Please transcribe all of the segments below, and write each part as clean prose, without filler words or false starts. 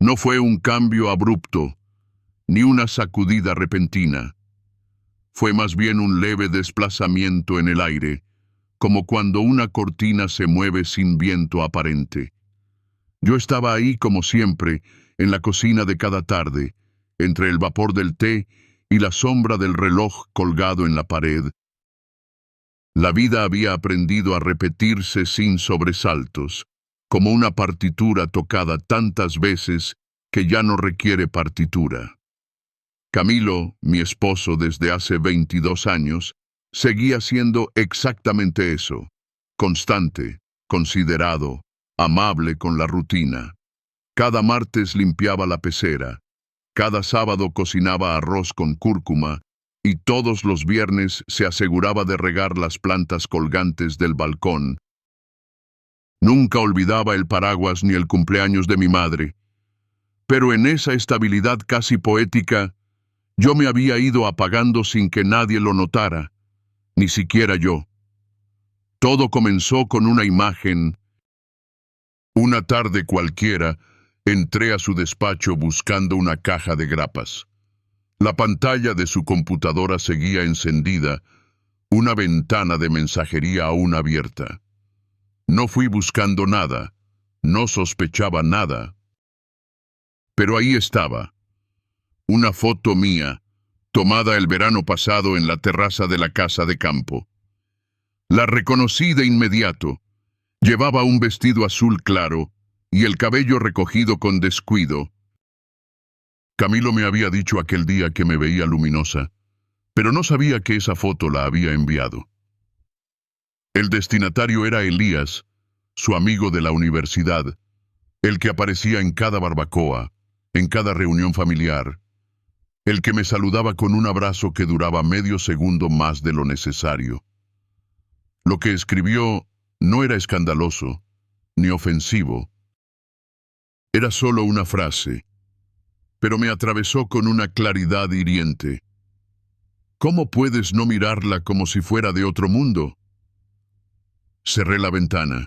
No fue un cambio abrupto, ni una sacudida repentina. Fue más bien un leve desplazamiento en el aire, como cuando una cortina se mueve sin viento aparente. Yo estaba ahí como siempre, en la cocina de cada tarde, entre el vapor del té y la sombra del reloj colgado en la pared. La vida había aprendido a repetirse sin sobresaltos, como una partitura tocada tantas veces que ya no requiere partitura. Camilo, mi esposo desde hace 22 años, seguía siendo exactamente eso, constante, considerado, amable con la rutina. Cada martes limpiaba la pecera, cada sábado cocinaba arroz con cúrcuma y todos los viernes se aseguraba de regar las plantas colgantes del balcón. Nunca olvidaba el paraguas ni el cumpleaños de mi madre, pero en esa estabilidad casi poética, yo me había ido apagando sin que nadie lo notara, ni siquiera yo. Todo comenzó con una imagen. Una tarde cualquiera, entré a su despacho buscando una caja de grapas. La pantalla de su computadora seguía encendida, una ventana de mensajería aún abierta. No fui buscando nada, no sospechaba nada. Pero ahí estaba, una foto mía, tomada el verano pasado en la terraza de la casa de campo. La reconocí de inmediato. Llevaba un vestido azul claro y el cabello recogido con descuido. Camilo me había dicho aquel día que me veía luminosa, pero no sabía que esa foto la había enviado. El destinatario era Elías, su amigo de la universidad, el que aparecía en cada barbacoa, en cada reunión familiar, el que me saludaba con un abrazo que duraba medio segundo más de lo necesario. Lo que escribió no era escandaloso, ni ofensivo. Era solo una frase, pero me atravesó con una claridad hiriente. ¿Cómo puedes no mirarla como si fuera de otro mundo? Cerré la ventana.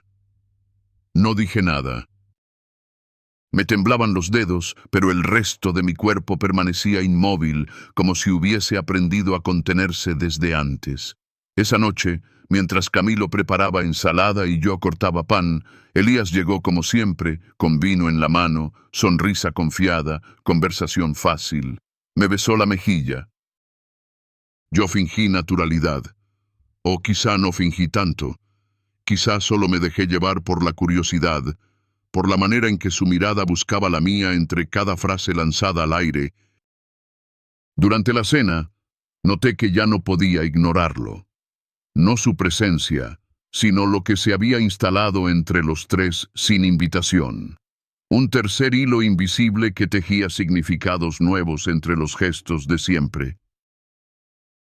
No dije nada. Me temblaban los dedos, pero el resto de mi cuerpo permanecía inmóvil, como si hubiese aprendido a contenerse desde antes. Esa noche, mientras Camilo preparaba ensalada y yo cortaba pan, Elías llegó como siempre, con vino en la mano, sonrisa confiada, conversación fácil. Me besó la mejilla. Yo fingí naturalidad. O quizá no fingí tanto. Quizá solo me dejé llevar por la curiosidad, por la manera en que su mirada buscaba la mía entre cada frase lanzada al aire. Durante la cena, noté que ya no podía ignorarlo. No su presencia, sino lo que se había instalado entre los tres sin invitación. Un tercer hilo invisible que tejía significados nuevos entre los gestos de siempre.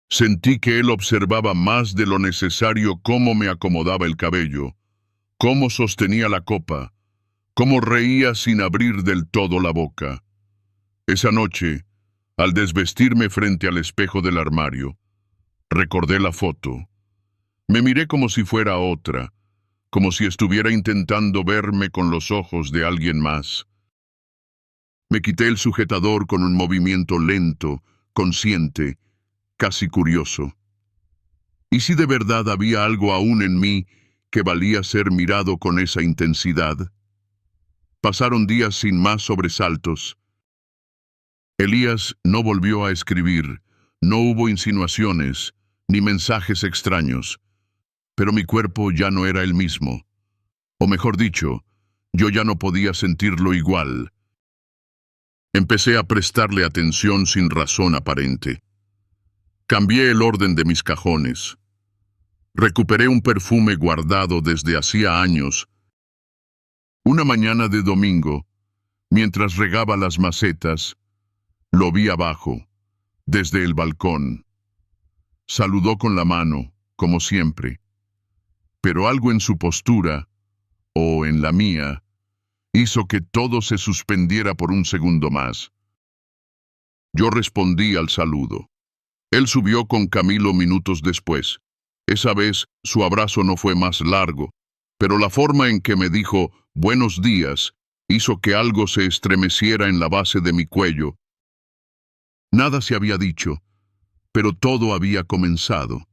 Sentí que él observaba más de lo necesario cómo me acomodaba el cabello, cómo sostenía la copa, cómo reía sin abrir del todo la boca. Esa noche, al desvestirme frente al espejo del armario, recordé la foto. Me miré como si fuera otra, como si estuviera intentando verme con los ojos de alguien más. Me quité el sujetador con un movimiento lento, consciente, casi curioso. ¿Y si de verdad había algo aún en mí que valía ser mirado con esa intensidad? Pasaron días sin más sobresaltos. Elías no volvió a escribir, no hubo insinuaciones, ni mensajes extraños. Pero mi cuerpo ya no era el mismo. O mejor dicho, yo ya no podía sentirlo igual. Empecé a prestarle atención sin razón aparente. Cambié el orden de mis cajones. Recuperé un perfume guardado desde hacía años. Una mañana de domingo, mientras regaba las macetas, lo vi abajo, desde el balcón. Saludó con la mano, como siempre. Pero algo en su postura, o en la mía, hizo que todo se suspendiera por un segundo más. Yo respondí al saludo. Él subió con Camilo minutos después. Esa vez su abrazo no fue más largo, pero la forma en que me dijo «buenos días» hizo que algo se estremeciera en la base de mi cuello. Nada se había dicho, pero todo había comenzado.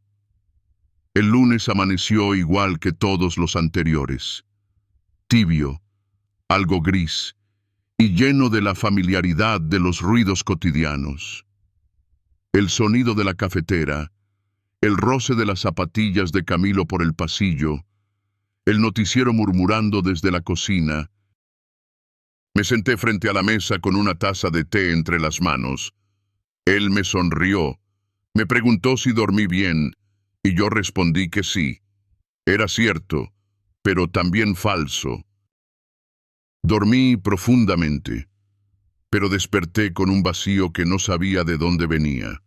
El lunes amaneció igual que todos los anteriores, tibio, algo gris, y lleno de la familiaridad de los ruidos cotidianos. El sonido de la cafetera, el roce de las zapatillas de Camilo por el pasillo, el noticiero murmurando desde la cocina. Me senté frente a la mesa con una taza de té entre las manos. Él me sonrió, me preguntó si dormí bien, y yo respondí que sí. Era cierto, pero también falso. Dormí profundamente, pero desperté con un vacío que no sabía de dónde venía.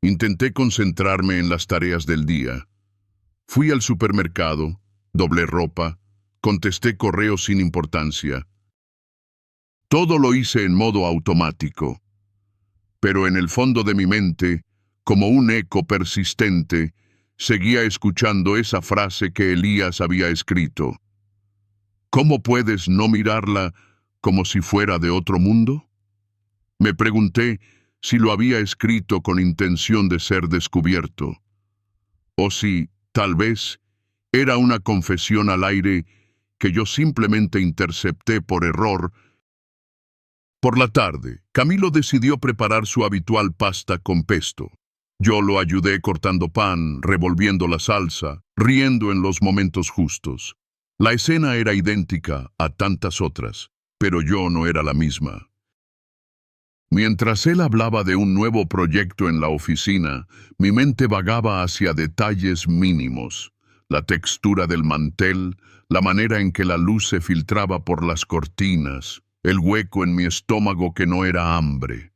Intenté concentrarme en las tareas del día. Fui al supermercado, doblé ropa, contesté correos sin importancia. Todo lo hice en modo automático. Pero en el fondo de mi mente, como un eco persistente, seguía escuchando esa frase que Elías había escrito. ¿Cómo puedes no mirarla como si fuera de otro mundo? Me pregunté si lo había escrito con intención de ser descubierto, o si, tal vez, era una confesión al aire que yo simplemente intercepté por error. Por la tarde, Camilo decidió preparar su habitual pasta con pesto. Yo lo ayudé cortando pan, revolviendo la salsa, riendo en los momentos justos. La escena era idéntica a tantas otras, pero yo no era la misma. Mientras él hablaba de un nuevo proyecto en la oficina, mi mente vagaba hacia detalles mínimos. La textura del mantel, la manera en que la luz se filtraba por las cortinas, el hueco en mi estómago que no era hambre.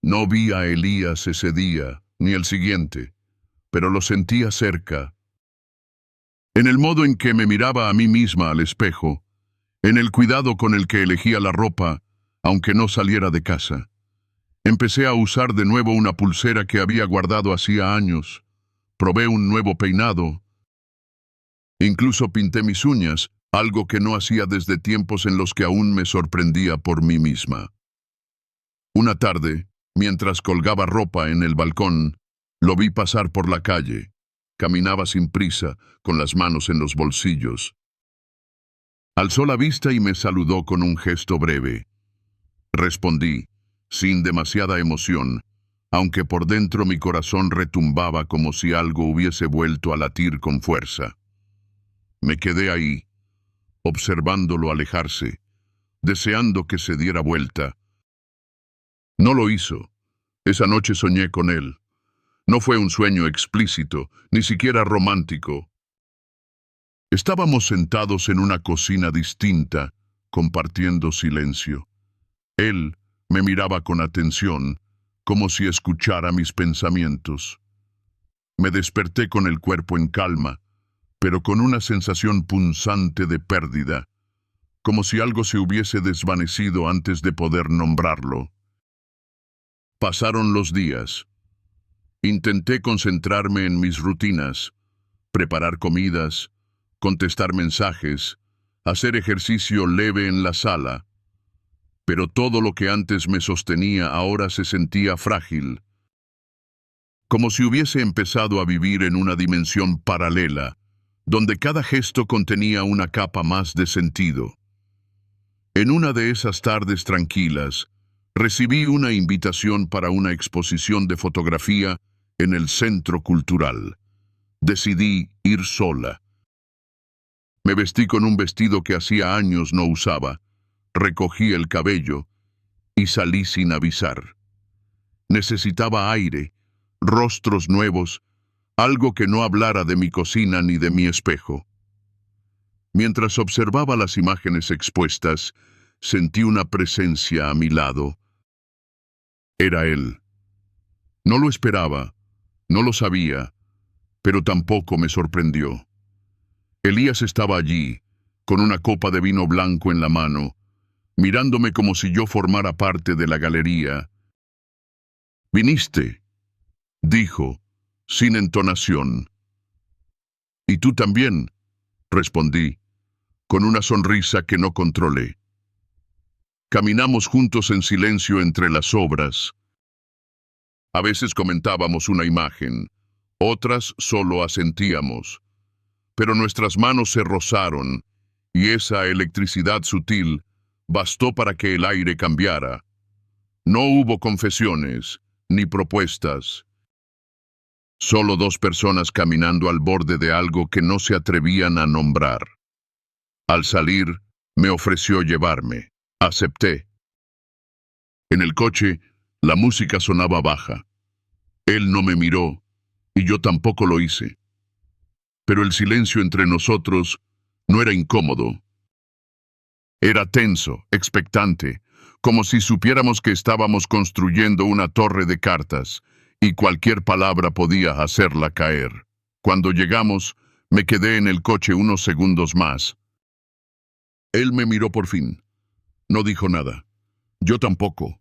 No vi a Elías ese día, ni el siguiente, pero lo sentía cerca. En el modo en que me miraba a mí misma al espejo, en el cuidado con el que elegía la ropa, aunque no saliera de casa. Empecé a usar de nuevo una pulsera que había guardado hacía años. Probé un nuevo peinado. Incluso pinté mis uñas, algo que no hacía desde tiempos en los que aún me sorprendía por mí misma. Una tarde, mientras colgaba ropa en el balcón, lo vi pasar por la calle. Caminaba sin prisa, con las manos en los bolsillos. Alzó la vista y me saludó con un gesto breve. Respondí, sin demasiada emoción, aunque por dentro mi corazón retumbaba como si algo hubiese vuelto a latir con fuerza. Me quedé ahí, observándolo alejarse, deseando que se diera vuelta. No lo hizo. Esa noche soñé con él. No fue un sueño explícito, ni siquiera romántico. Estábamos sentados en una cocina distinta, compartiendo silencio. Él me miraba con atención, como si escuchara mis pensamientos. Me desperté con el cuerpo en calma, pero con una sensación punzante de pérdida, como si algo se hubiese desvanecido antes de poder nombrarlo. Pasaron los días. Intenté concentrarme en mis rutinas, preparar comidas, contestar mensajes, hacer ejercicio leve en la sala, pero todo lo que antes me sostenía ahora se sentía frágil, como si hubiese empezado a vivir en una dimensión paralela, donde cada gesto contenía una capa más de sentido. En una de esas tardes tranquilas, recibí una invitación para una exposición de fotografía en el Centro Cultural. Decidí ir sola. Me vestí con un vestido que hacía años no usaba, recogí el cabello y salí sin avisar. Necesitaba aire, rostros nuevos, algo que no hablara de mi cocina ni de mi espejo. Mientras observaba las imágenes expuestas, sentí una presencia a mi lado. Era él. No lo esperaba, no lo sabía, pero tampoco me sorprendió. Elías estaba allí, con una copa de vino blanco en la mano, mirándome como si yo formara parte de la galería. «¿Viniste?», dijo, sin entonación. «¿Y tú también?», respondí, con una sonrisa que no controlé. Caminamos juntos en silencio entre las obras. A veces comentábamos una imagen, otras solo asentíamos. Pero nuestras manos se rozaron, y esa electricidad sutil bastó para que el aire cambiara. No hubo confesiones, ni propuestas. Solo dos personas caminando al borde de algo que no se atrevían a nombrar. Al salir, me ofreció llevarme. Acepté. En el coche, la música sonaba baja. Él no me miró, y yo tampoco lo hice. Pero el silencio entre nosotros no era incómodo. Era tenso, expectante, como si supiéramos que estábamos construyendo una torre de cartas, y cualquier palabra podía hacerla caer. Cuando llegamos, me quedé en el coche unos segundos más. Él me miró por fin. No dijo nada. Yo tampoco.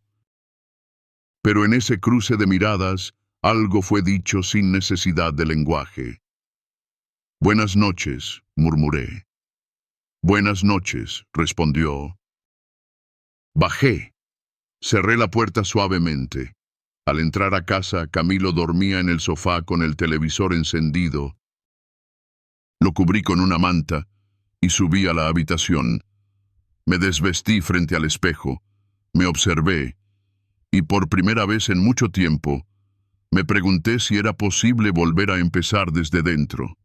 Pero en ese cruce de miradas, algo fue dicho sin necesidad de lenguaje. «Buenas noches», murmuré. «Buenas noches», respondió. Bajé. Cerré la puerta suavemente. Al entrar a casa, Camilo dormía en el sofá con el televisor encendido. Lo cubrí con una manta y subí a la habitación. Me desvestí frente al espejo, me observé, y por primera vez en mucho tiempo, me pregunté si era posible volver a empezar desde dentro.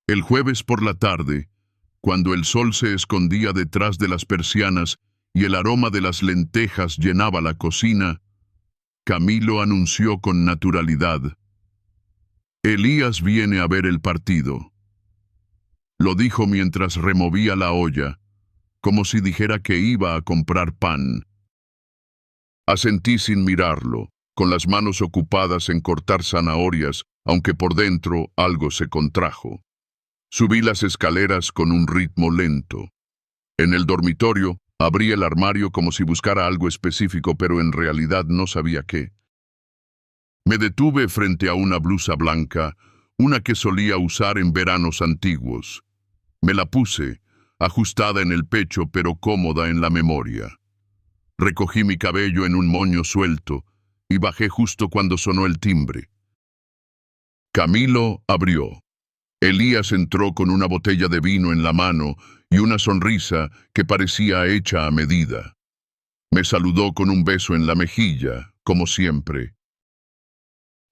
El jueves por la tarde, cuando el sol se escondía detrás de las persianas y el aroma de las lentejas llenaba la cocina, Camilo anunció con naturalidad: «Elías viene a ver el partido». Lo dijo mientras removía la olla, como si dijera que iba a comprar pan. Asentí sin mirarlo, con las manos ocupadas en cortar zanahorias, aunque por dentro algo se contrajo. Subí las escaleras con un ritmo lento. En el dormitorio, abrí el armario como si buscara algo específico, pero en realidad no sabía qué. Me detuve frente a una blusa blanca, una que solía usar en veranos antiguos. Me la puse, ajustada en el pecho pero cómoda en la memoria. Recogí mi cabello en un moño suelto y bajé justo cuando sonó el timbre. Camilo abrió. Elías entró con una botella de vino en la mano y una sonrisa que parecía hecha a medida. Me saludó con un beso en la mejilla, como siempre.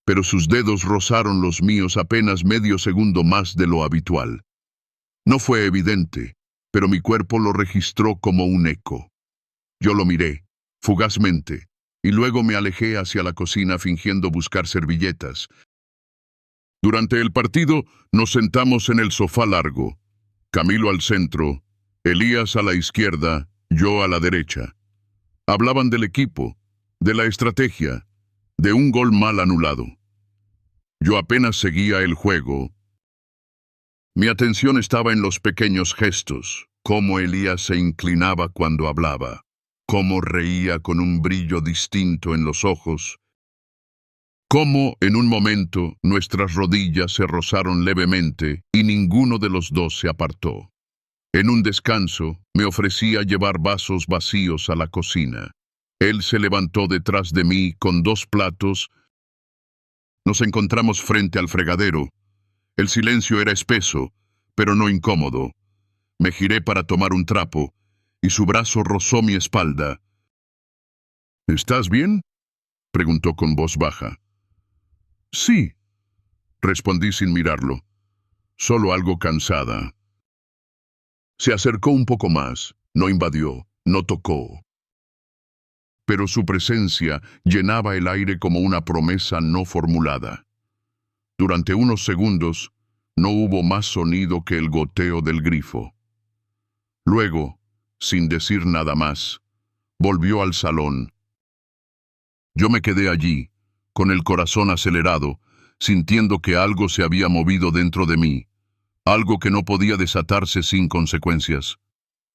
Pero sus dedos rozaron los míos apenas medio segundo más de lo habitual. No fue evidente, pero mi cuerpo lo registró como un eco. Yo lo miré, fugazmente, y luego me alejé hacia la cocina fingiendo buscar servilletas. Durante el partido nos sentamos en el sofá largo, Camilo al centro, Elías a la izquierda, yo a la derecha. Hablaban del equipo, de la estrategia, de un gol mal anulado. Yo apenas seguía el juego. Mi atención estaba en los pequeños gestos, cómo Elías se inclinaba cuando hablaba, cómo reía con un brillo distinto en los ojos, cómo en un momento nuestras rodillas se rozaron levemente y ninguno de los dos se apartó. En un descanso me ofrecía llevar vasos vacíos a la cocina. Él se levantó detrás de mí con 2 platos. Nos encontramos frente al fregadero. El silencio era espeso, pero no incómodo. Me giré para tomar un trapo, y su brazo rozó mi espalda. «¿Estás bien?», preguntó con voz baja. «Sí», respondí sin mirarlo, solo algo cansada. Se acercó un poco más, no invadió, no tocó. Pero su presencia llenaba el aire como una promesa no formulada. Durante unos segundos, no hubo más sonido que el goteo del grifo. Luego, sin decir nada más, volvió al salón. Yo me quedé allí, con el corazón acelerado, sintiendo que algo se había movido dentro de mí, algo que no podía desatarse sin consecuencias.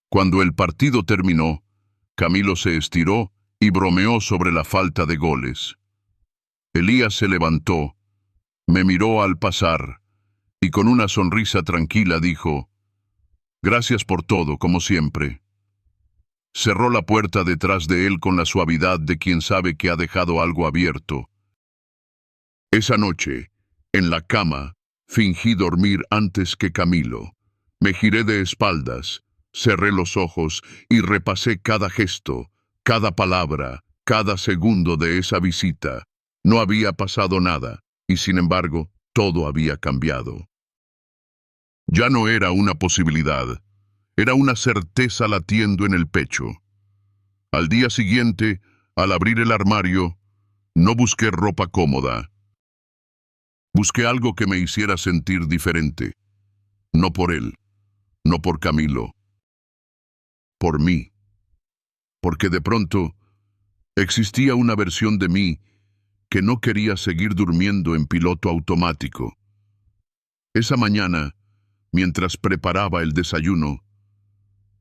Cuando el partido terminó, Camilo se estiró y bromeó sobre la falta de goles. Elías se levantó, me miró al pasar, y con una sonrisa tranquila dijo: «Gracias por todo, como siempre». Cerró la puerta detrás de él con la suavidad de quien sabe que ha dejado algo abierto. Esa noche, en la cama, fingí dormir antes que Camilo. Me giré de espaldas, cerré los ojos y repasé cada gesto, cada palabra, cada segundo de esa visita. No había pasado nada, y sin embargo, todo había cambiado. Ya no era una posibilidad, era una certeza latiendo en el pecho. Al día siguiente, al abrir el armario, no busqué ropa cómoda. Busqué algo que me hiciera sentir diferente. No por él, no por Camilo, por mí. Porque de pronto existía una versión de mí que no quería seguir durmiendo en piloto automático. Esa mañana, mientras preparaba el desayuno,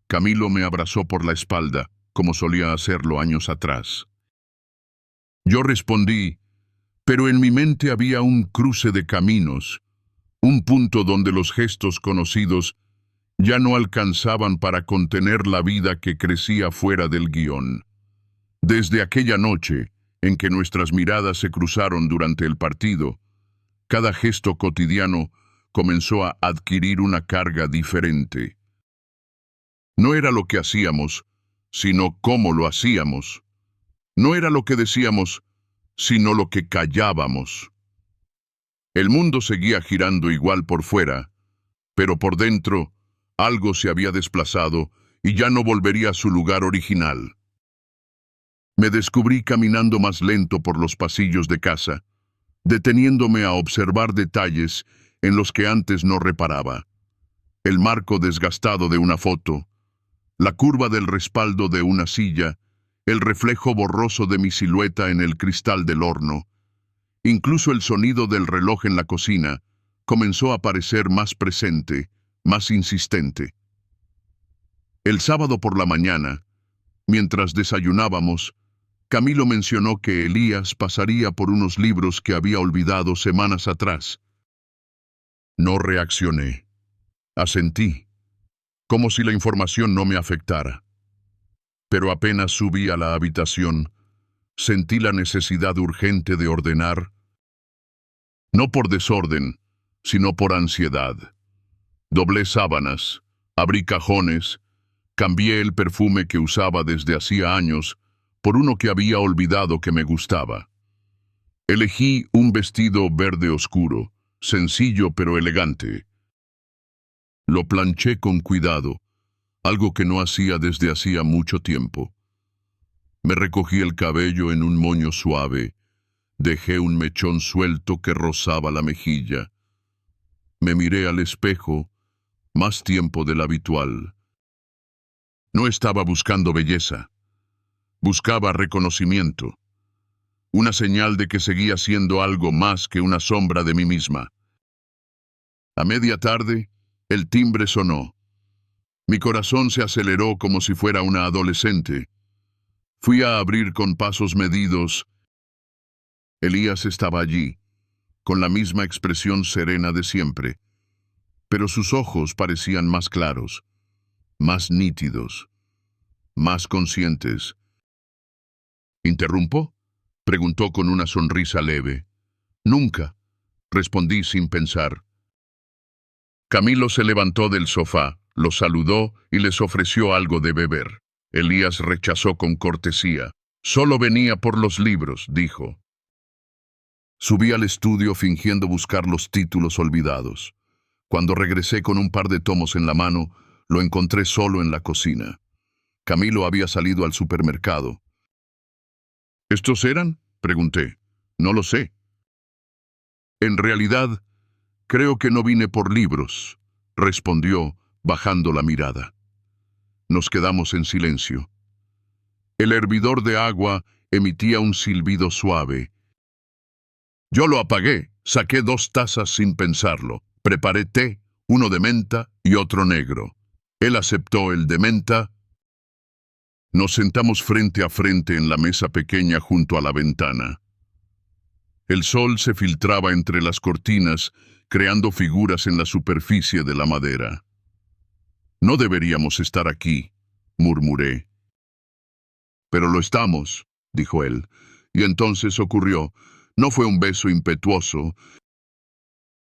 Camilo me abrazó por la espalda, como solía hacerlo años atrás. Yo respondí, pero en mi mente había un cruce de caminos, un punto donde los gestos conocidos ya no alcanzaban para contener la vida que crecía fuera del guión. Desde aquella noche, en que nuestras miradas se cruzaron durante el partido, cada gesto cotidiano comenzó a adquirir una carga diferente. No era lo que hacíamos, sino cómo lo hacíamos. No era lo que decíamos, sino lo que callábamos. El mundo seguía girando igual por fuera, pero por dentro algo se había desplazado y ya no volvería a su lugar original. Me descubrí caminando más lento por los pasillos de casa, deteniéndome a observar detalles en los que antes no reparaba. El marco desgastado de una foto, la curva del respaldo de una silla, el reflejo borroso de mi silueta en el cristal del horno. Incluso el sonido del reloj en la cocina comenzó a parecer más presente, más insistente. El sábado por la mañana, mientras desayunábamos, Camilo mencionó que Elías pasaría por unos libros que había olvidado semanas atrás. No reaccioné. Asentí, como si la información no me afectara. Pero apenas subí a la habitación, sentí la necesidad urgente de ordenar, no por desorden, sino por ansiedad. Doblé sábanas, abrí cajones, cambié el perfume que usaba desde hacía años por uno que había olvidado que me gustaba. Elegí un vestido verde oscuro, sencillo pero elegante. Lo planché con cuidado, algo que no hacía desde hacía mucho tiempo. Me recogí el cabello en un moño suave, dejé un mechón suelto que rozaba la mejilla. Me miré al espejo, más tiempo del habitual. No estaba buscando belleza. Buscaba reconocimiento, una señal de que seguía siendo algo más que una sombra de mí misma. A media tarde, el timbre sonó. Mi corazón se aceleró como si fuera una adolescente. Fui a abrir con pasos medidos. Elías estaba allí, con la misma expresión serena de siempre, pero sus ojos parecían más claros, más nítidos, más conscientes. ¿Interrumpo?, preguntó con una sonrisa leve. Nunca, respondí sin pensar. Camilo se levantó del sofá, los saludó y les ofreció algo de beber. Elías rechazó con cortesía. Solo venía por los libros, dijo. Subí al estudio fingiendo buscar los títulos olvidados. Cuando regresé con un par de tomos en la mano, lo encontré solo en la cocina. Camilo había salido al supermercado. ¿Estos eran?, pregunté. No lo sé. En realidad, creo que no vine por libros, respondió, bajando la mirada. Nos quedamos en silencio. El hervidor de agua emitía un silbido suave. Yo lo apagué, saqué 2 tazas sin pensarlo. Preparé té, uno de menta y otro negro. Él aceptó el de menta. Nos sentamos frente a frente en la mesa pequeña junto a la ventana. El sol se filtraba entre las cortinas, creando figuras en la superficie de la madera. No deberíamos estar aquí, murmuré. Pero lo estamos, dijo él. Y entonces ocurrió. No fue un beso impetuoso,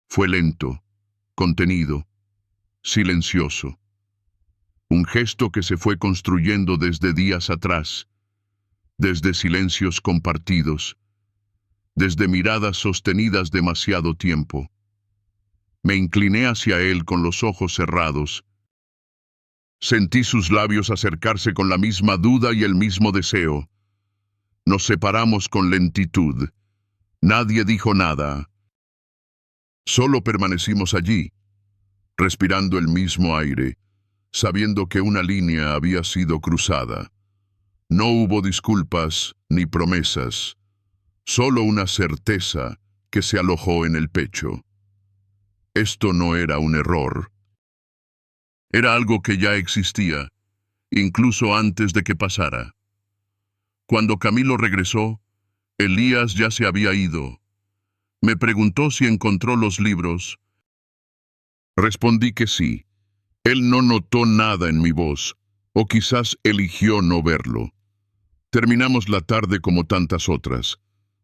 fue lento, contenido, silencioso. Un gesto que se fue construyendo desde días atrás, desde silencios compartidos, desde miradas sostenidas demasiado tiempo. Me incliné hacia él con los ojos cerrados. Sentí sus labios acercarse con la misma duda y el mismo deseo. Nos separamos con lentitud. Nadie dijo nada. Solo permanecimos allí, respirando el mismo aire, sabiendo que una línea había sido cruzada. No hubo disculpas ni promesas, solo una certeza que se alojó en el pecho. Esto no era un error. Era algo que ya existía, incluso antes de que pasara. Cuando Camilo regresó, Elías ya se había ido. Me preguntó si encontró los libros. Respondí que sí. Él no notó nada en mi voz, o quizás eligió no verlo. Terminamos la tarde como tantas otras,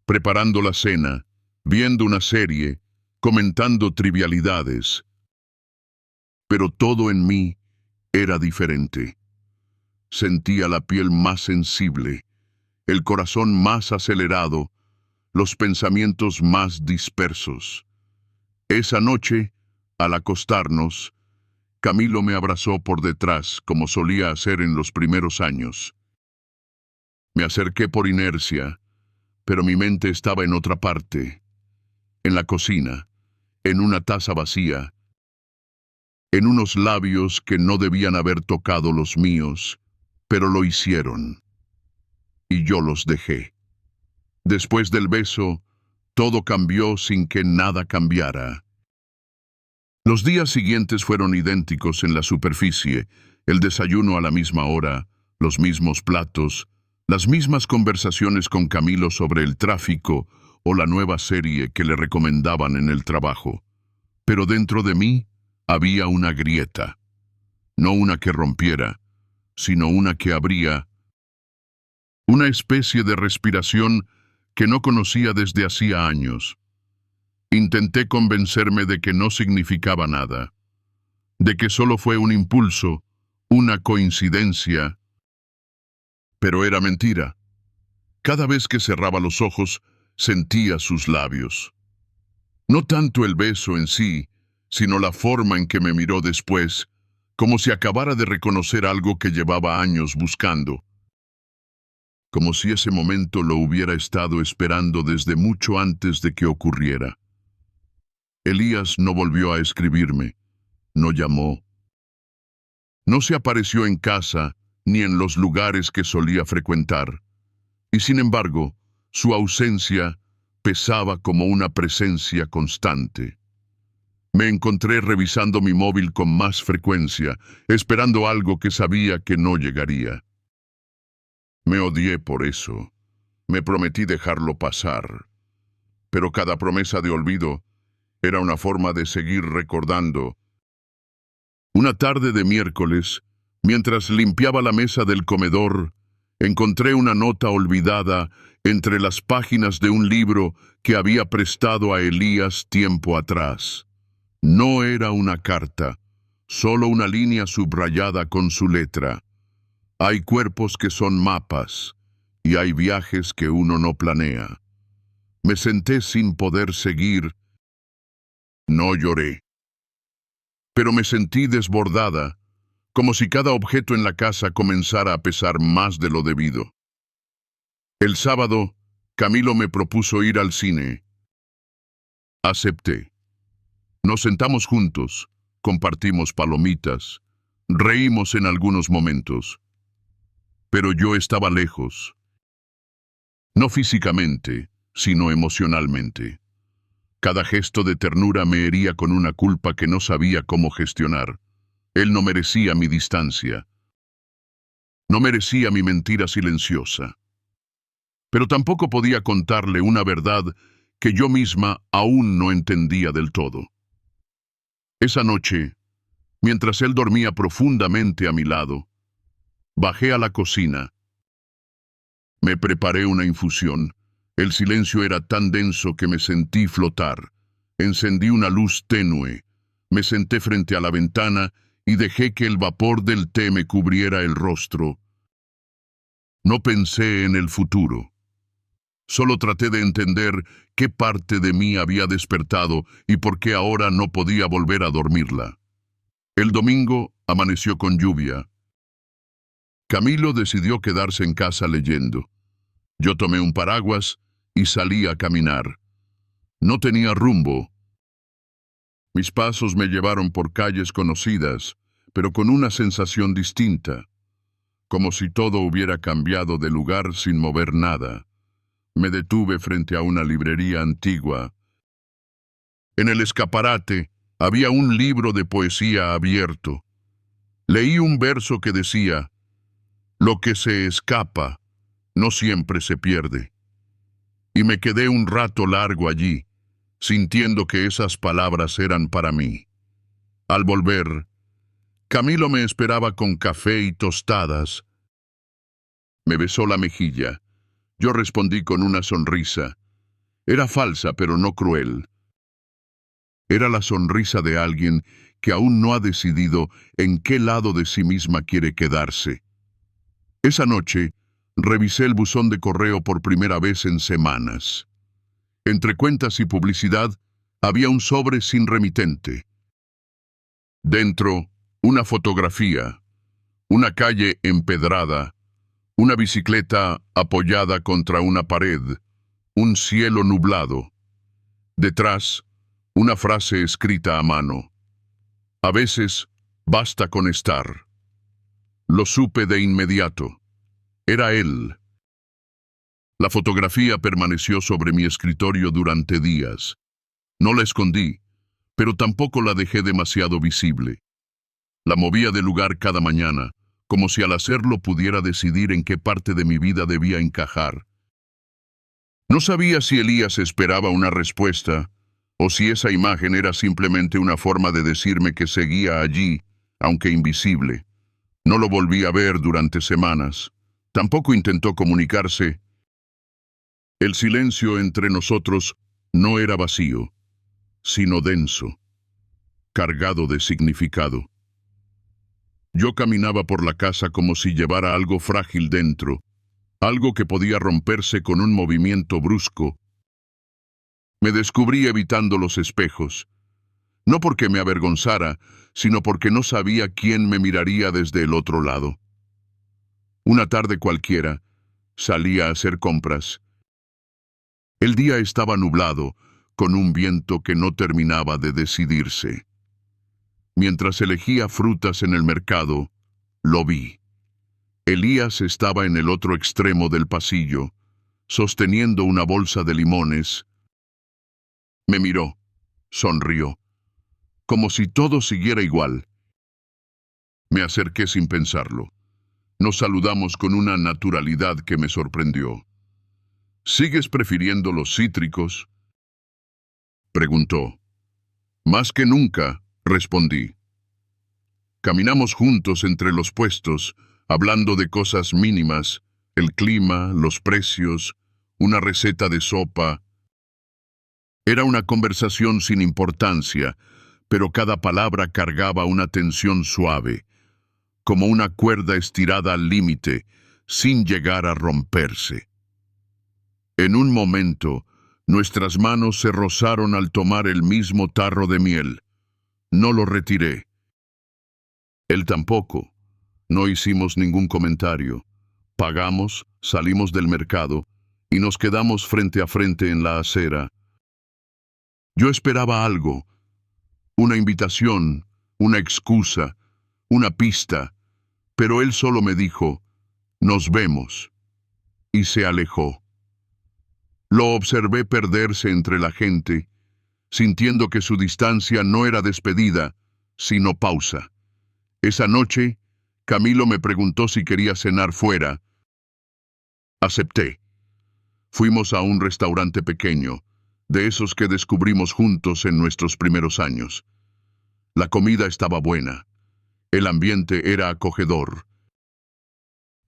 preparando la cena, viendo una serie, comentando trivialidades. Pero todo en mí era diferente. Sentía la piel más sensible, el corazón más acelerado, los pensamientos más dispersos. Esa noche, al acostarnos, Camilo me abrazó por detrás, como solía hacer en los primeros años. Me acerqué por inercia, pero mi mente estaba en otra parte, en la cocina, en una taza vacía, en unos labios que no debían haber tocado los míos, pero lo hicieron. Y yo los dejé. Después del beso, todo cambió sin que nada cambiara. Los días siguientes fueron idénticos en la superficie, el desayuno a la misma hora, los mismos platos, las mismas conversaciones con Camilo sobre el tráfico o la nueva serie que le recomendaban en el trabajo. Pero dentro de mí había una grieta, no una que rompiera, sino una que abría, una especie de respiración que no conocía desde hacía años. Intenté convencerme de que no significaba nada, de que solo fue un impulso, una coincidencia, pero era mentira. Cada vez que cerraba los ojos, sentía sus labios. No tanto el beso en sí, sino la forma en que me miró después, como si acabara de reconocer algo que llevaba años buscando. Como si ese momento lo hubiera estado esperando desde mucho antes de que ocurriera. Elías no volvió a escribirme, no llamó. No se apareció en casa ni en los lugares que solía frecuentar. Y sin embargo, su ausencia pesaba como una presencia constante. Me encontré revisando mi móvil con más frecuencia, esperando algo que sabía que no llegaría. Me odié por eso. Me prometí dejarlo pasar. Pero cada promesa de olvido era una forma de seguir recordando. Una tarde de miércoles, mientras limpiaba la mesa del comedor, encontré una nota olvidada entre las páginas de un libro que había prestado a Elías tiempo atrás. No era una carta, solo una línea subrayada con su letra. Hay cuerpos que son mapas, y hay viajes que uno no planea. Me senté sin poder seguir. No lloré. Pero me sentí desbordada, como si cada objeto en la casa comenzara a pesar más de lo debido. El sábado, Camilo me propuso ir al cine. Acepté. Nos sentamos juntos, compartimos palomitas, reímos en algunos momentos. Pero yo estaba lejos. No físicamente, sino emocionalmente. Cada gesto de ternura me hería con una culpa que no sabía cómo gestionar. Él no merecía mi distancia. No merecía mi mentira silenciosa. Pero tampoco podía contarle una verdad que yo misma aún no entendía del todo. Esa noche, mientras él dormía profundamente a mi lado, bajé a la cocina. Me preparé una infusión. El silencio era tan denso que me sentí flotar. Encendí una luz tenue. Me senté frente a la ventana y dejé que el vapor del té me cubriera el rostro. No pensé en el futuro. Solo traté de entender qué parte de mí había despertado y por qué ahora no podía volver a dormirla. El domingo amaneció con lluvia. Camilo decidió quedarse en casa leyendo. Yo tomé un paraguas y salí a caminar. No tenía rumbo. Mis pasos me llevaron por calles conocidas, pero con una sensación distinta, como si todo hubiera cambiado de lugar sin mover nada. Me detuve frente a una librería antigua. En el escaparate había un libro de poesía abierto. Leí un verso que decía: "Lo que se escapa no siempre se pierde". Y me quedé un rato largo allí, sintiendo que esas palabras eran para mí. Al volver, Camilo me esperaba con café y tostadas. Me besó la mejilla. Yo respondí con una sonrisa. Era falsa, pero no cruel. Era la sonrisa de alguien que aún no ha decidido en qué lado de sí misma quiere quedarse. Esa noche, revisé el buzón de correo por primera vez en semanas. Entre cuentas y publicidad, había un sobre sin remitente. Dentro, una fotografía, una calle empedrada, una bicicleta apoyada contra una pared, un cielo nublado. Detrás, una frase escrita a mano: "A veces basta con estar". Lo supe de inmediato. Era él. La fotografía permaneció sobre mi escritorio durante días. No la escondí, pero tampoco la dejé demasiado visible. La movía de lugar cada mañana, como si al hacerlo pudiera decidir en qué parte de mi vida debía encajar. No sabía si Elías esperaba una respuesta, o si esa imagen era simplemente una forma de decirme que seguía allí, aunque invisible. No lo volví a ver durante semanas. Tampoco intentó comunicarse. El silencio entre nosotros no era vacío, sino denso, cargado de significado. Yo caminaba por la casa como si llevara algo frágil dentro, algo que podía romperse con un movimiento brusco. Me descubrí evitando los espejos, no porque me avergonzara, sino porque no sabía quién me miraría desde el otro lado. Una tarde cualquiera, salí a hacer compras. El día estaba nublado, con un viento que no terminaba de decidirse. Mientras elegía frutas en el mercado, lo vi. Elías estaba en el otro extremo del pasillo, sosteniendo una bolsa de limones. Me miró, sonrió, como si todo siguiera igual. Me acerqué sin pensarlo. Nos saludamos con una naturalidad que me sorprendió. ¿Sigues prefiriendo los cítricos?, preguntó. Más que nunca, respondí. Caminamos juntos entre los puestos, hablando de cosas mínimas: el clima, los precios, una receta de sopa. Era una conversación sin importancia, pero cada palabra cargaba una tensión suave, como una cuerda estirada al límite, sin llegar a romperse. En un momento, nuestras manos se rozaron al tomar el mismo tarro de miel. No lo retiré. Él tampoco. No hicimos ningún comentario. Pagamos, salimos del mercado y nos quedamos frente a frente en la acera. Yo esperaba algo, una invitación, una excusa, una pista, pero él solo me dijo: "Nos vemos", y se alejó. Lo observé perderse entre la gente, sintiendo que su distancia no era despedida, sino pausa. Esa noche, Camilo me preguntó si quería cenar fuera. Acepté. Fuimos a un restaurante pequeño, de esos que descubrimos juntos en nuestros primeros años. La comida estaba buena, el ambiente era acogedor,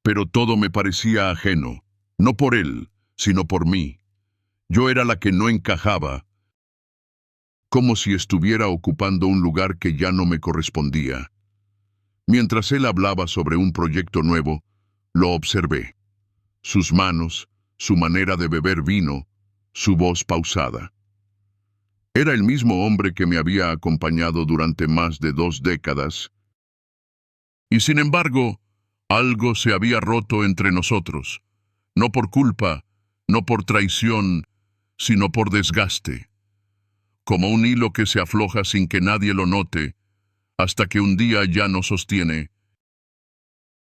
pero todo me parecía ajeno. No por él, sino por mí. Yo era la que no encajaba, como si estuviera ocupando un lugar que ya no me correspondía. Mientras él hablaba sobre un proyecto nuevo, lo observé. Sus manos, su manera de beber vino, su voz pausada. Era el mismo hombre que me había acompañado durante más de 2 décadas. Y sin embargo, algo se había roto entre nosotros. No por culpa, no por traición, sino por desgaste. Como un hilo que se afloja sin que nadie lo note, hasta que un día ya no sostiene.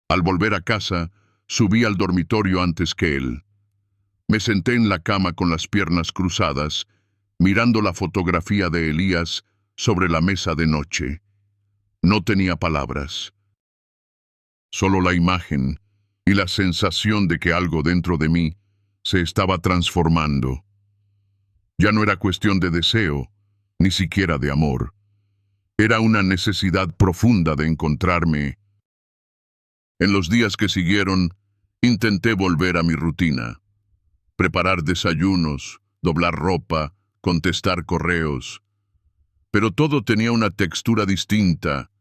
Al volver a casa, subí al dormitorio antes que él. Me senté en la cama con las piernas cruzadas, mirando la fotografía de Elías sobre la mesa de noche. No tenía palabras. Solo la imagen y la sensación de que algo dentro de mí se estaba transformando. Ya no era cuestión de deseo, ni siquiera de amor. Era una necesidad profunda de encontrarme. En los días que siguieron, intenté volver a mi rutina. Preparar desayunos, doblar ropa, contestar correos. Pero todo tenía una textura distinta,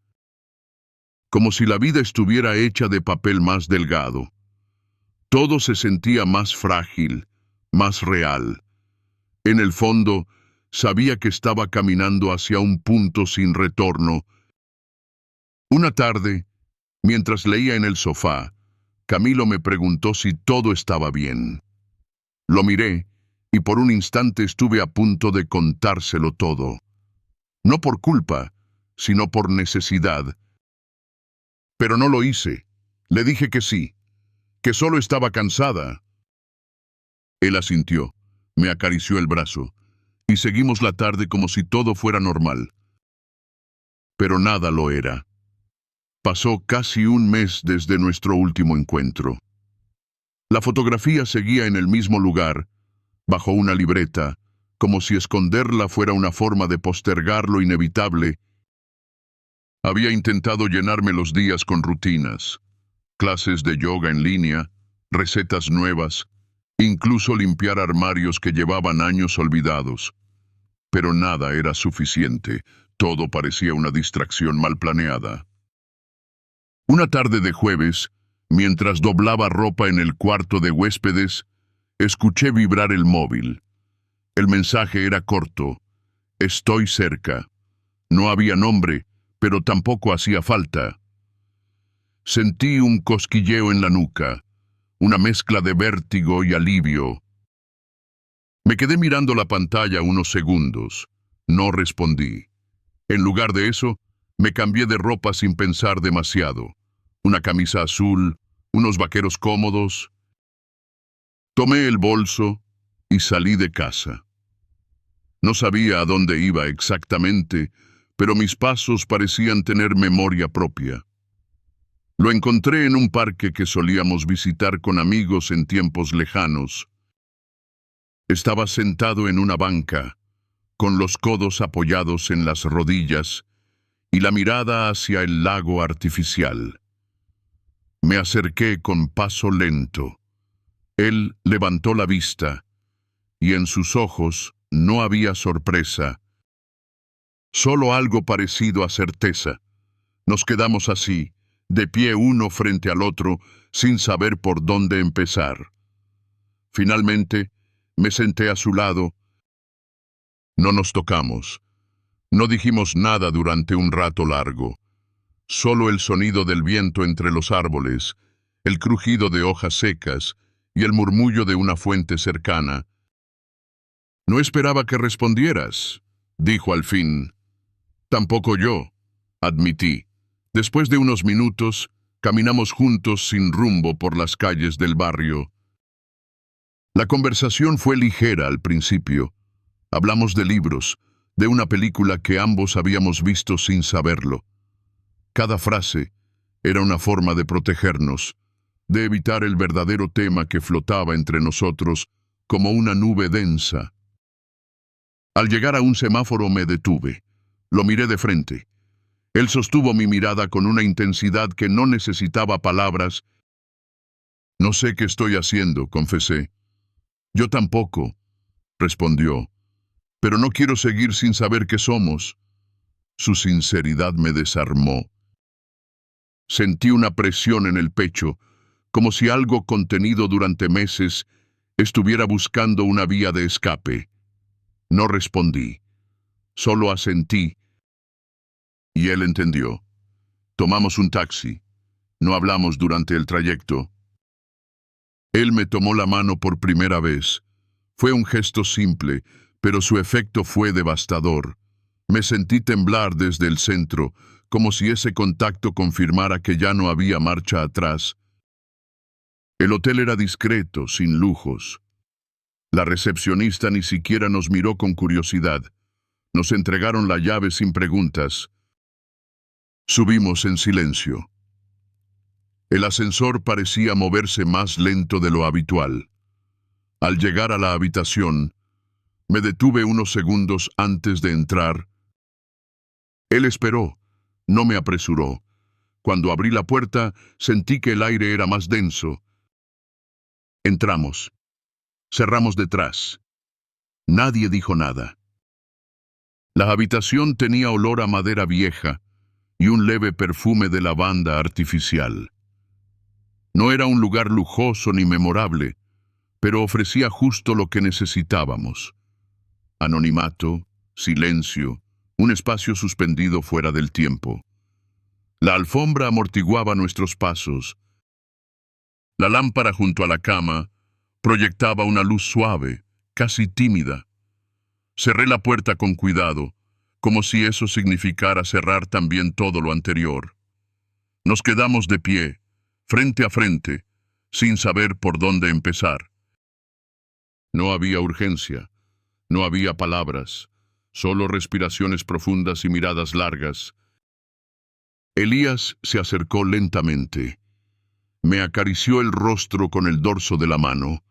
como si la vida estuviera hecha de papel más delgado. Todo se sentía más frágil, más real. En el fondo, sabía que estaba caminando hacia un punto sin retorno. Una tarde, mientras leía en el sofá, Camilo me preguntó si todo estaba bien. Lo miré, y por un instante estuve a punto de contárselo todo. No por culpa, sino por necesidad. Pero no lo hice. Le dije que sí, que solo estaba cansada. Él asintió, me acarició el brazo, y seguimos la tarde como si todo fuera normal. Pero nada lo era. Pasó casi un mes desde nuestro último encuentro. La fotografía seguía en el mismo lugar, bajo una libreta, como si esconderla fuera una forma de postergar lo inevitable. Había intentado llenarme los días con rutinas, clases de yoga en línea, recetas nuevas, incluso limpiar armarios que llevaban años olvidados. Pero nada era suficiente, todo parecía una distracción mal planeada. Una tarde de jueves, mientras doblaba ropa en el cuarto de huéspedes, escuché vibrar el móvil. El mensaje era corto: estoy cerca. No había nombre, pero tampoco hacía falta. Sentí un cosquilleo en la nuca, una mezcla de vértigo y alivio. Me quedé mirando la pantalla unos segundos. No respondí. En lugar de eso, me cambié de ropa sin pensar demasiado. Una camisa azul, unos vaqueros cómodos. Tomé el bolso y salí de casa. No sabía a dónde iba exactamente, pero mis pasos parecían tener memoria propia. Lo encontré en un parque que solíamos visitar con amigos en tiempos lejanos. Estaba sentado en una banca, con los codos apoyados en las rodillas y la mirada hacia el lago artificial. Me acerqué con paso lento. Él levantó la vista, y en sus ojos no había sorpresa, solo algo parecido a certeza. Nos quedamos así, de pie uno frente al otro, sin saber por dónde empezar. Finalmente, me senté a su lado. No nos tocamos. No dijimos nada durante un rato largo. Solo el sonido del viento entre los árboles, el crujido de hojas secas y el murmullo de una fuente cercana. No esperaba que respondieras, dijo al fin. Tampoco yo, admití. Después de unos minutos, caminamos juntos sin rumbo por las calles del barrio. La conversación fue ligera al principio. Hablamos de libros, de una película que ambos habíamos visto sin saberlo. Cada frase era una forma de protegernos, de evitar el verdadero tema que flotaba entre nosotros como una nube densa. Al llegar a un semáforo me detuve. Lo miré de frente. Él sostuvo mi mirada con una intensidad que no necesitaba palabras. No sé qué estoy haciendo, confesé. Yo tampoco, respondió, pero no quiero seguir sin saber qué somos. Su sinceridad me desarmó. Sentí una presión en el pecho, como si algo contenido durante meses estuviera buscando una vía de escape. No respondí, solo asentí, y él entendió. Tomamos un taxi. No hablamos durante el trayecto. Él me tomó la mano por primera vez. Fue un gesto simple, pero su efecto fue devastador. Me sentí temblar desde el centro, como si ese contacto confirmara que ya no había marcha atrás. El hotel era discreto, sin lujos. La recepcionista ni siquiera nos miró con curiosidad. Nos entregaron la llave sin preguntas. Subimos en silencio. El ascensor parecía moverse más lento de lo habitual. Al llegar a la habitación, me detuve unos segundos antes de entrar. Él esperó, no me apresuró. Cuando abrí la puerta, sentí que el aire era más denso. Entramos. Cerramos detrás. Nadie dijo nada. La habitación tenía olor a madera vieja y un leve perfume de lavanda artificial. No era un lugar lujoso ni memorable, pero ofrecía justo lo que necesitábamos. Anonimato, silencio, un espacio suspendido fuera del tiempo. La alfombra amortiguaba nuestros pasos. La lámpara junto a la cama proyectaba una luz suave, casi tímida. Cerré la puerta con cuidado, como si eso significara cerrar también todo lo anterior. Nos quedamos de pie, frente a frente, sin saber por dónde empezar. No había urgencia, no había palabras, solo respiraciones profundas y miradas largas. Elías se acercó lentamente. Me acarició el rostro con el dorso de la mano.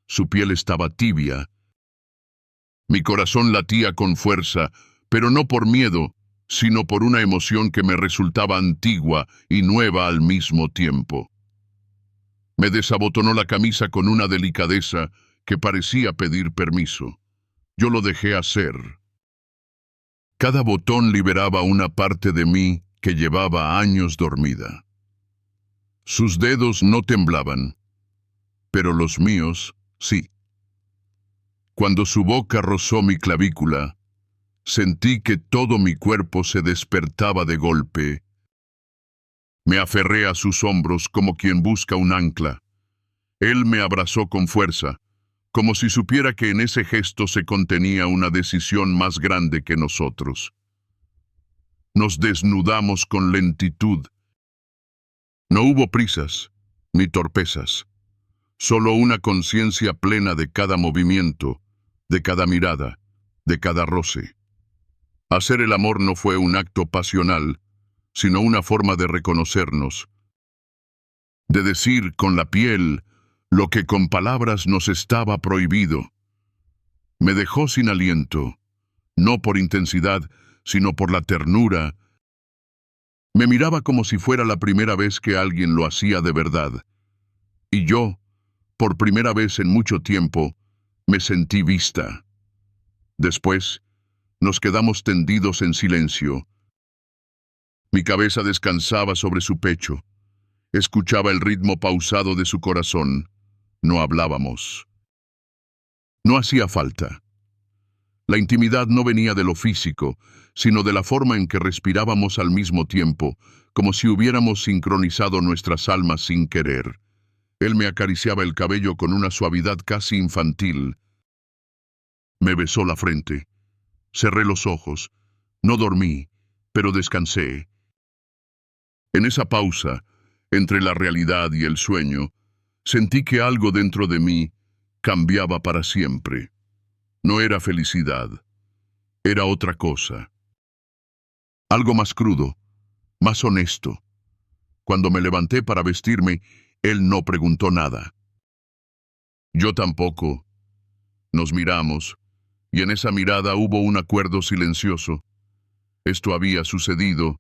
Su piel estaba tibia. Mi corazón latía con fuerza, pero no por miedo, sino por una emoción que me resultaba antigua y nueva al mismo tiempo. Me desabotonó la camisa con una delicadeza que parecía pedir permiso. Yo lo dejé hacer. Cada botón liberaba una parte de mí que llevaba años dormida. Sus dedos no temblaban, pero los míos sí. Cuando su boca rozó mi clavícula, sentí que todo mi cuerpo se despertaba de golpe. Me aferré a sus hombros como quien busca un ancla. Él me abrazó con fuerza, como si supiera que en ese gesto se contenía una decisión más grande que nosotros. Nos desnudamos con lentitud. No hubo prisas, ni torpezas, solo una conciencia plena de cada movimiento, de cada mirada, de cada roce. Hacer el amor no fue un acto pasional, sino una forma de reconocernos, de decir con la piel lo que con palabras nos estaba prohibido. Me dejó sin aliento, no por intensidad, sino por la ternura. Me miraba como si fuera la primera vez que alguien lo hacía de verdad. Y yo, por primera vez en mucho tiempo, me sentí vista. Después, nos quedamos tendidos en silencio. Mi cabeza descansaba sobre su pecho. Escuchaba el ritmo pausado de su corazón. No hablábamos. No hacía falta. La intimidad no venía de lo físico, sino de la forma en que respirábamos al mismo tiempo, como si hubiéramos sincronizado nuestras almas sin querer. Él me acariciaba el cabello con una suavidad casi infantil. Me besó la frente. Cerré los ojos. No dormí, pero descansé. En esa pausa, entre la realidad y el sueño, sentí que algo dentro de mí cambiaba para siempre. No era felicidad, era otra cosa. Algo más crudo, más honesto. Cuando me levanté para vestirme, él no preguntó nada. Yo tampoco. Nos miramos, y en esa mirada hubo un acuerdo silencioso. Esto había sucedido,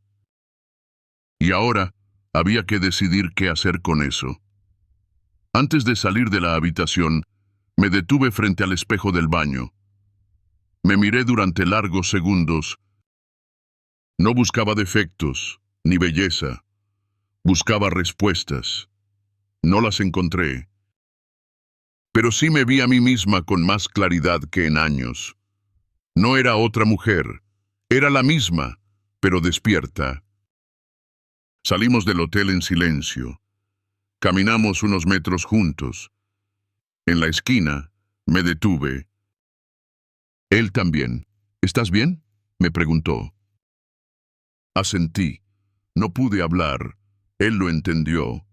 y ahora había que decidir qué hacer con eso. Antes de salir de la habitación, me detuve frente al espejo del baño. Me miré durante largos segundos. No buscaba defectos, ni belleza. Buscaba respuestas. No las encontré. Pero sí me vi a mí misma con más claridad que en años. No era otra mujer. Era la misma, pero despierta. Salimos del hotel en silencio. Caminamos unos metros juntos. En la esquina, me detuve. Él también. ¿Estás bien?, me preguntó. Asentí. No pude hablar. Él lo entendió.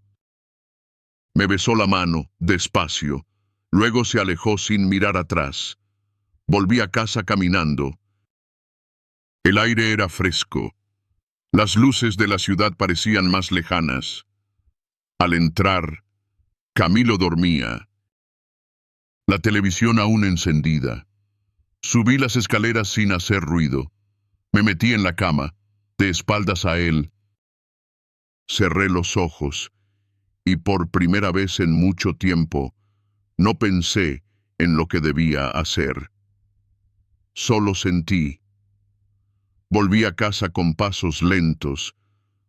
Me besó la mano, despacio. Luego se alejó sin mirar atrás. Volví a casa caminando. El aire era fresco. Las luces de la ciudad parecían más lejanas. Al entrar, Camilo dormía. La televisión aún encendida. Subí las escaleras sin hacer ruido. Me metí en la cama, de espaldas a él. Cerré los ojos y por primera vez en mucho tiempo no pensé en lo que debía hacer. Solo sentí. Volví a casa con pasos lentos,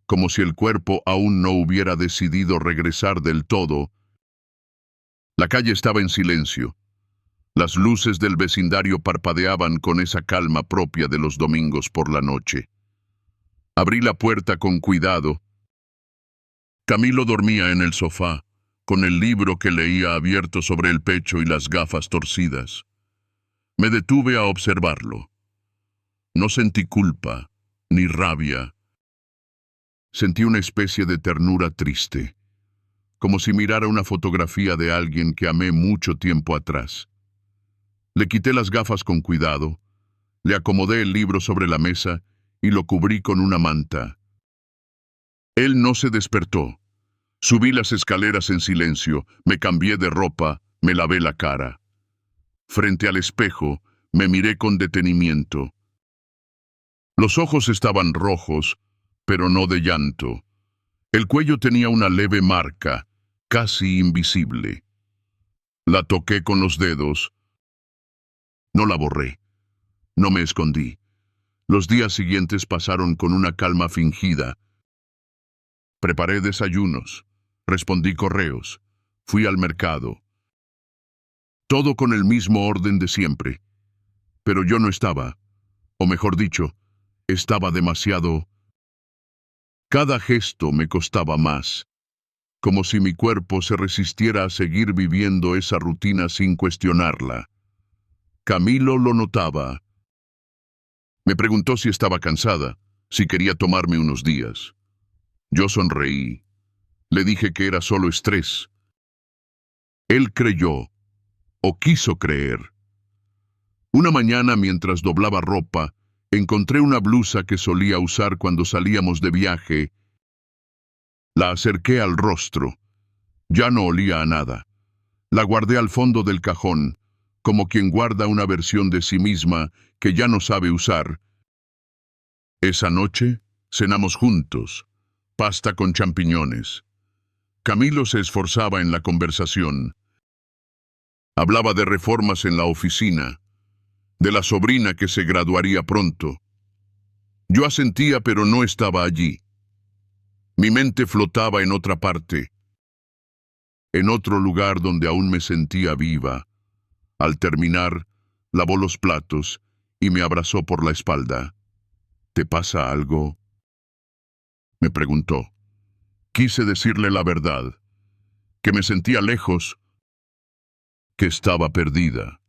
como si el cuerpo aún no hubiera decidido regresar del todo. La calle estaba en silencio. Las luces del vecindario parpadeaban con esa calma propia de los domingos por la noche. Abrí la puerta con cuidado. Camilo dormía en el sofá, con el libro que leía abierto sobre el pecho y las gafas torcidas. Me detuve a observarlo. No sentí culpa, ni rabia. Sentí una especie de ternura triste, como si mirara una fotografía de alguien que amé mucho tiempo atrás. Le quité las gafas con cuidado, le acomodé el libro sobre la mesa y lo cubrí con una manta. Él no se despertó. Subí las escaleras en silencio, me cambié de ropa, me lavé la cara. Frente al espejo, me miré con detenimiento. Los ojos estaban rojos, pero no de llanto. El cuello tenía una leve marca, casi invisible. La toqué con los dedos. No la borré. No me escondí. Los días siguientes pasaron con una calma fingida. Preparé desayunos, respondí correos, fui al mercado. Todo con el mismo orden de siempre. Pero yo no estaba, o mejor dicho, estaba demasiado. Cada gesto me costaba más, como si mi cuerpo se resistiera a seguir viviendo esa rutina sin cuestionarla. Camilo lo notaba. Me preguntó si estaba cansada, si quería tomarme unos días. Yo sonreí. Le dije que era solo estrés. Él creyó, o quiso creer. Una mañana, mientras doblaba ropa, encontré una blusa que solía usar cuando salíamos de viaje. La acerqué al rostro. Ya no olía a nada. La guardé al fondo del cajón, como quien guarda una versión de sí misma que ya no sabe usar. Esa noche, cenamos juntos, pasta con champiñones. Camilo se esforzaba en la conversación. Hablaba de reformas en la oficina, de la sobrina que se graduaría pronto. Yo asentía, pero no estaba allí. Mi mente flotaba en otra parte, en otro lugar donde aún me sentía viva. Al terminar, lavó los platos y me abrazó por la espalda. ¿Te pasa algo?, me preguntó. Quise decirle la verdad, que me sentía lejos, que estaba perdida,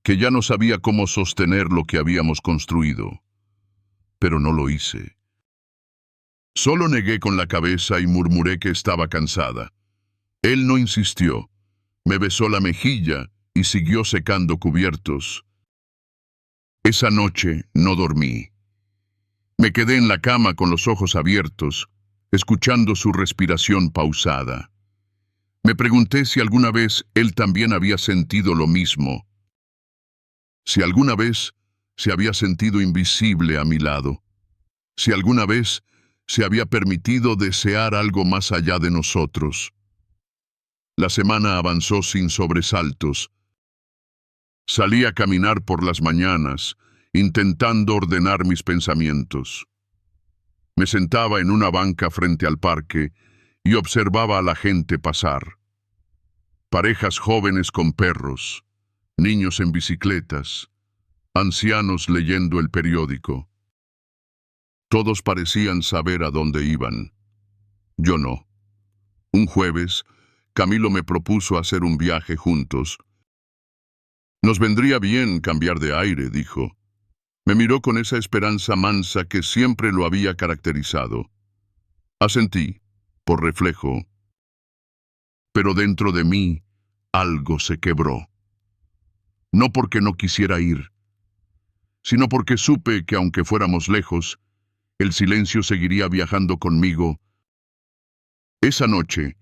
que ya no sabía cómo sostener lo que habíamos construido. Pero no lo hice. Solo negué con la cabeza y murmuré que estaba cansada. Él no insistió. Me besó la mejilla y siguió secando cubiertos. Esa noche no dormí. Me quedé en la cama con los ojos abiertos, escuchando su respiración pausada. Me pregunté si alguna vez él también había sentido lo mismo. Si alguna vez se había sentido invisible a mi lado. Si alguna vez se había permitido desear algo más allá de nosotros. La semana avanzó sin sobresaltos. Salí a caminar por las mañanas, intentando ordenar mis pensamientos. Me sentaba en una banca frente al parque y observaba a la gente pasar. Parejas jóvenes con perros, niños en bicicletas, ancianos leyendo el periódico. Todos parecían saber a dónde iban. Yo no. Un jueves, Camilo me propuso hacer un viaje juntos. Nos vendría bien cambiar de aire, dijo. Me miró con esa esperanza mansa que siempre lo había caracterizado. Asentí, por reflejo. Pero dentro de mí, algo se quebró. No porque no quisiera ir, sino porque supe que aunque fuéramos lejos, el silencio seguiría viajando conmigo. Esa noche,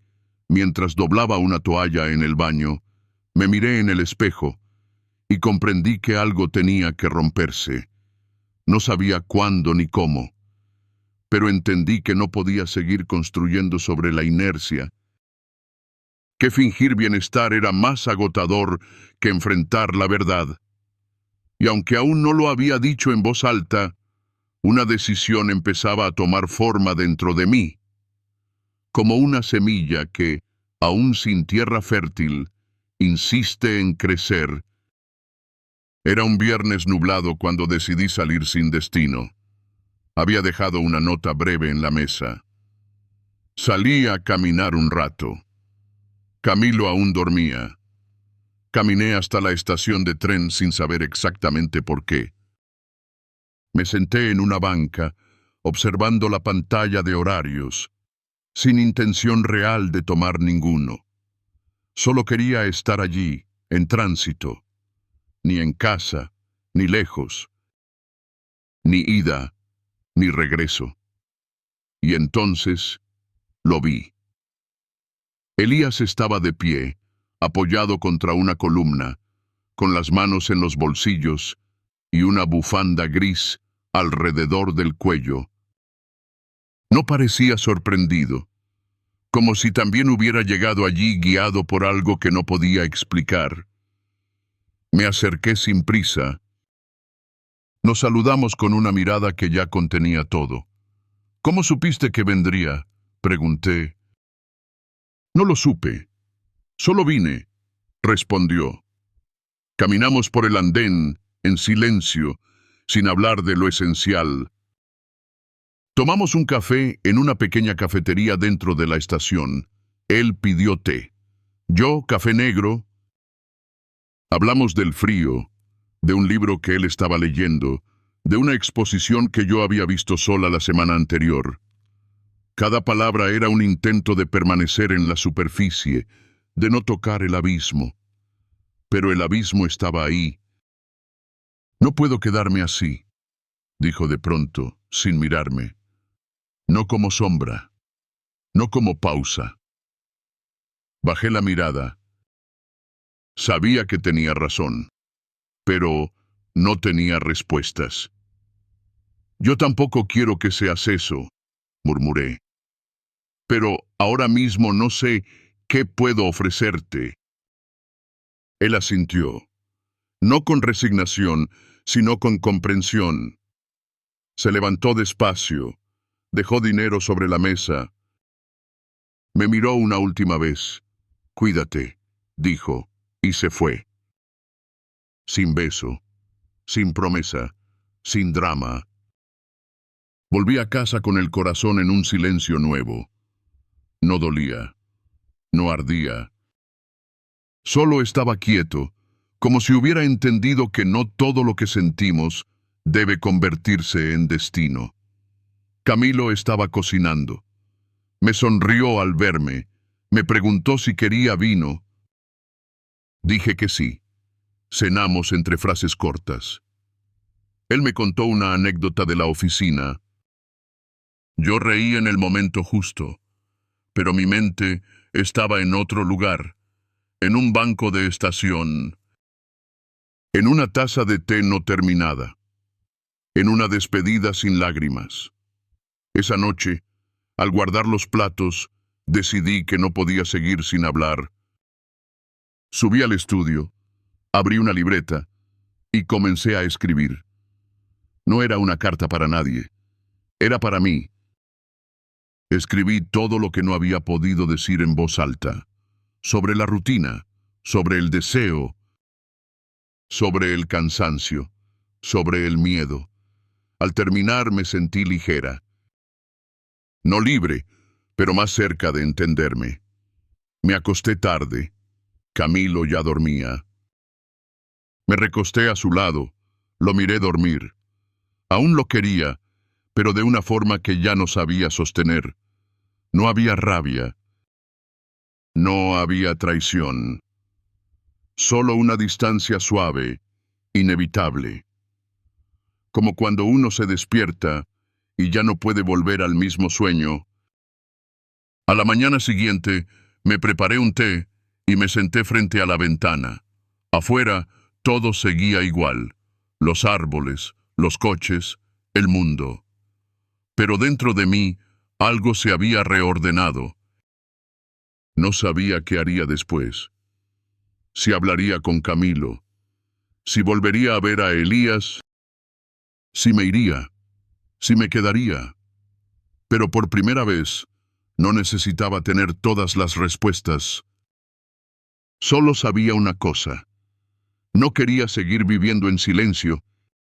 mientras doblaba una toalla en el baño, me miré en el espejo y comprendí que algo tenía que romperse. No sabía cuándo ni cómo, pero entendí que no podía seguir construyendo sobre la inercia, que fingir bienestar era más agotador que enfrentar la verdad. Y aunque aún no lo había dicho en voz alta, una decisión empezaba a tomar forma dentro de mí, como una semilla que, aún sin tierra fértil, insiste en crecer. Era un viernes nublado cuando decidí salir sin destino. Había dejado una nota breve en la mesa. Salí a caminar un rato. Camilo aún dormía. Caminé hasta la estación de tren sin saber exactamente por qué. Me senté en una banca, observando la pantalla de horarios, sin intención real de tomar ninguno. Solo quería estar allí, en tránsito. Ni en casa, ni lejos. Ni ida, ni regreso. Y entonces lo vi. Elías estaba de pie, apoyado contra una columna, con las manos en los bolsillos y una bufanda gris alrededor del cuello. No parecía sorprendido, como si también hubiera llegado allí guiado por algo que no podía explicar. Me acerqué sin prisa. Nos saludamos con una mirada que ya contenía todo. ¿Cómo supiste que vendría?, pregunté. No lo supe. Solo vine, respondió. Caminamos por el andén, en silencio, sin hablar de lo esencial. Tomamos un café en una pequeña cafetería dentro de la estación. Él pidió té. Yo, café negro. Hablamos del frío, de un libro que él estaba leyendo, de una exposición que yo había visto sola la semana anterior. Cada palabra era un intento de permanecer en la superficie, de no tocar el abismo. Pero el abismo estaba ahí. No puedo quedarme así, dijo de pronto, sin mirarme. No como sombra, no como pausa. Bajé la mirada. Sabía que tenía razón, pero no tenía respuestas. Yo tampoco quiero que seas eso, murmuré. Pero ahora mismo no sé qué puedo ofrecerte. Él asintió, no con resignación, sino con comprensión. Se levantó despacio, dejó dinero sobre la mesa. Me miró una última vez. Cuídate, dijo, y se fue. Sin beso, sin promesa, sin drama. Volví a casa con el corazón en un silencio nuevo. No dolía, no ardía. Solo estaba quieto, como si hubiera entendido que no todo lo que sentimos debe convertirse en destino. Camilo estaba cocinando. Me sonrió al verme. Me preguntó si quería vino. Dije que sí. Cenamos entre frases cortas. Él me contó una anécdota de la oficina. Yo reí en el momento justo, pero mi mente estaba en otro lugar, en un banco de estación, en una taza de té no terminada, en una despedida sin lágrimas. Esa noche, al guardar los platos, decidí que no podía seguir sin hablar, Subí al estudio, abrí una libreta y comencé a escribir. No era una carta para nadie, era para mí. Escribí todo lo que no había podido decir en voz alta, sobre la rutina, sobre el deseo, sobre el cansancio, sobre el miedo. Al terminar me sentí ligera, no libre, pero más cerca de entenderme. Me acosté tarde. Camilo ya dormía. Me recosté a su lado, lo miré dormir. Aún lo quería, pero de una forma que ya no sabía sostener. No había rabia, no había traición, solo una distancia suave, inevitable. Como cuando uno se despierta y ya no puede volver al mismo sueño. A la mañana siguiente, me preparé un té y me senté frente a la ventana. Afuera, todo seguía igual. Los árboles, los coches, el mundo. Pero dentro de mí, algo se había reordenado. No sabía qué haría después. Si hablaría con Camilo. Si volvería a ver a Elías. Si me iría. Si me quedaría. Pero por primera vez, no necesitaba tener todas las respuestas. Solo sabía una cosa. No quería seguir viviendo en silencio,